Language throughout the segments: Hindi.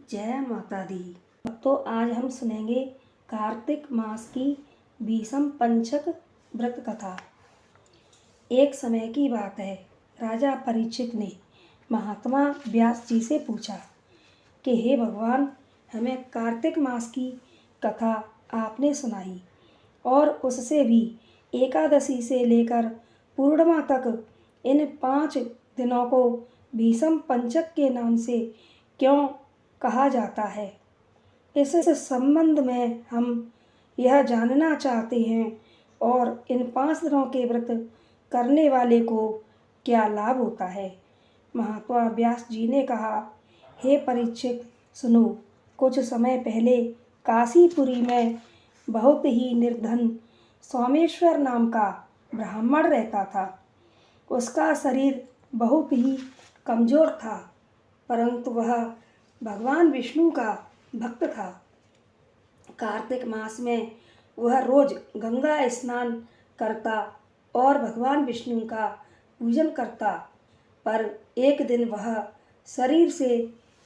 जय माता दी। तो आज हम सुनेंगे कार्तिक मास की भीषम पंचक व्रत कथा। एक समय की बात है, राजा परीक्षित ने महात्मा व्यास जी से पूछा कि हे भगवान, हमें कार्तिक मास की कथा आपने सुनाई और उससे भी एकादशी से लेकर पूर्णिमा तक इन 5 दिनों को भीषम पंचक के नाम से क्यों कहा जाता है। इस संबंध में हम यह जानना चाहते हैं और इन 5 दिनों के व्रत करने वाले को क्या लाभ होता है। महात्मा व्यास जी ने कहा, हे परीक्षित, सुनो। कुछ समय पहले काशीपुरी में बहुत ही निर्धन सोमेश्वर नाम का ब्राह्मण रहता था। उसका शरीर बहुत ही कमजोर था, परंतु वह भगवान विष्णु का भक्त था। कार्तिक मास में वह रोज गंगा स्नान करता और भगवान विष्णु का पूजन करता, पर एक दिन वह शरीर से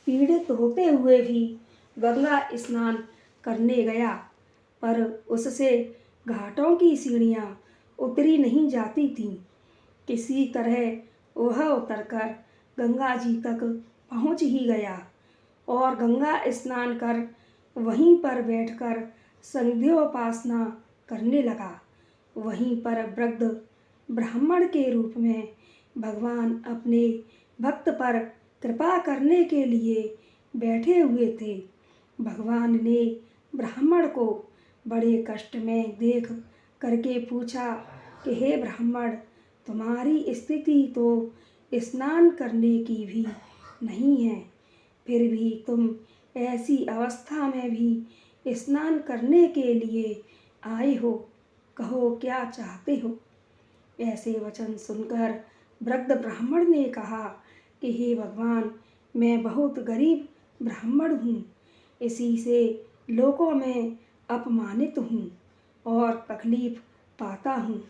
पीड़ित होते हुए भी गंगा स्नान करने गया, पर उससे घाटों की सीढ़ियाँ उतरी नहीं जाती थीं। किसी तरह वह उतरकर गंगा जी तक पहुँच ही गया और गंगा स्नान कर वहीं पर बैठकर संध्योपासना करने लगा। वहीं पर वृद्ध ब्राह्मण के रूप में भगवान अपने भक्त पर कृपा करने के लिए बैठे हुए थे। भगवान ने ब्राह्मण को बड़े कष्ट में देख करके पूछा कि हे ब्राह्मण, तुम्हारी स्थिति तो स्नान करने की भी नहीं है, फिर भी तुम ऐसी अवस्था में भी स्नान करने के लिए आए हो। कहो, क्या चाहते हो। ऐसे वचन सुनकर वृद्ध ब्राह्मण ने कहा कि हे भगवान, मैं बहुत गरीब ब्राह्मण हूँ, इसी से लोगों में अपमानित हूँ और तकलीफ पाता हूँ।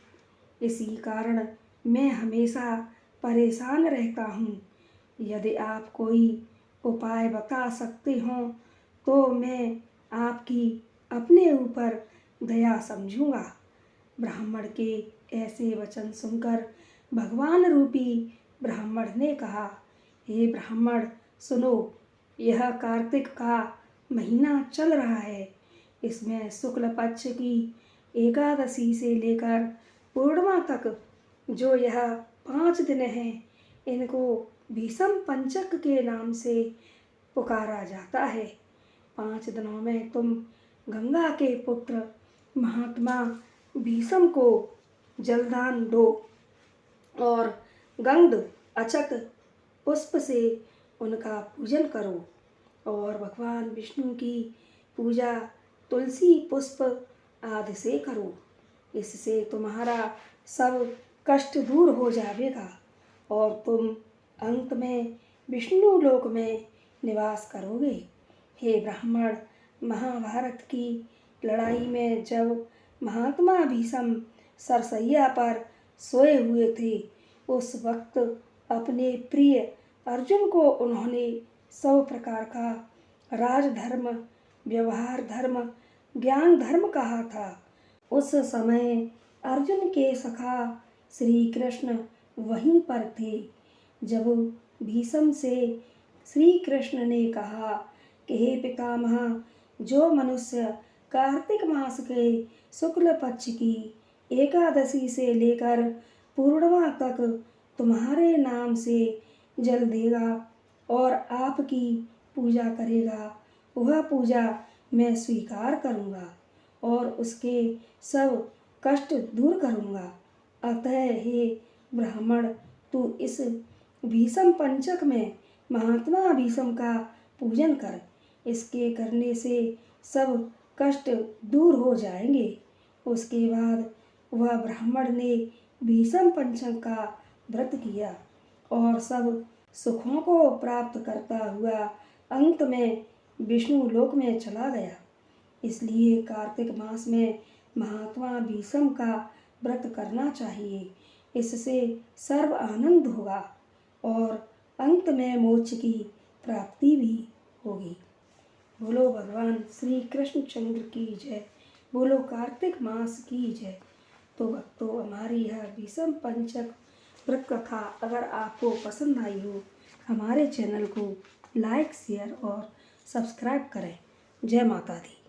इसी कारण मैं हमेशा परेशान रहता हूँ। यदि आप कोई उपाय बता सकते हो तो मैं आपकी अपने ऊपर दया समझूंगा। ब्राह्मण के ऐसे वचन सुनकर भगवान रूपी ब्राह्मण ने कहा, हे ब्राह्मण, सुनो। यह कार्तिक का महीना चल रहा है। इसमें शुक्ल पक्ष की एकादशी से लेकर पूर्णिमा तक जो यह 5 दिन हैं, इनको भीषम पंचक के नाम से पुकारा जाता है। 5 दिनों में तुम गंगा के पुत्र महात्मा भीषम को जलदान दो और गंध अक्षत पुष्प से उनका पूजन करो और भगवान विष्णु की पूजा तुलसी पुष्प आदि से करो। इससे तुम्हारा सब कष्ट दूर हो जाएगा और तुम अंत में विष्णु लोक में निवास करोगे। हे ब्राह्मण, महाभारत की लड़ाई में जब महात्मा भीषम सरसैया पर सोए हुए थे, उस वक्त अपने प्रिय अर्जुन को उन्होंने सब प्रकार का राजधर्म, व्यवहार धर्म, ज्ञान धर्म कहा था। उस समय अर्जुन के सखा श्री कृष्ण वहीं पर थे। जब भीषम से श्री कृष्ण ने कहा कि हे पितामह, जो मनुष्य कार्तिक मास के शुक्ल पक्ष की एकादशी से लेकर पूर्णिमा तक तुम्हारे नाम से जल देगा और आपकी पूजा करेगा, वह पूजा मैं स्वीकार करूँगा और उसके सब कष्ट दूर करूँगा। अतः हे ब्राह्मण, तू इस भीषम पंचक में महात्मा भीषम का पूजन कर। इसके करने से सब कष्ट दूर हो जाएंगे। उसके बाद वह ब्राह्मण ने भीषम पंचक का व्रत किया और सब सुखों को प्राप्त करता हुआ अंत में विष्णु लोक में चला गया। इसलिए कार्तिक मास में महात्मा भीषम का व्रत करना चाहिए। इससे सर्व आनंद होगा और अंत में मोक्ष की प्राप्ति भी होगी। बोलो भगवान श्री कृष्णचंद्र की जय। बोलो कार्तिक मास की जय। तो भक्तों, हमारी यह भीष्म पंचक व्रत कथा अगर आपको पसंद आई हो, हमारे चैनल को लाइक, शेयर और सब्सक्राइब करें। जय माता दी।